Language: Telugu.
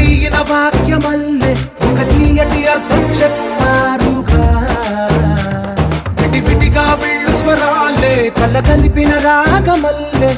విడదీయన వాక్యమల్లె ఒక తీయటి అర్థం చెప్పారుగా. విడివిడిగా వెళ్ళు స్వరాలే కల కలిపిన రాగమల్లె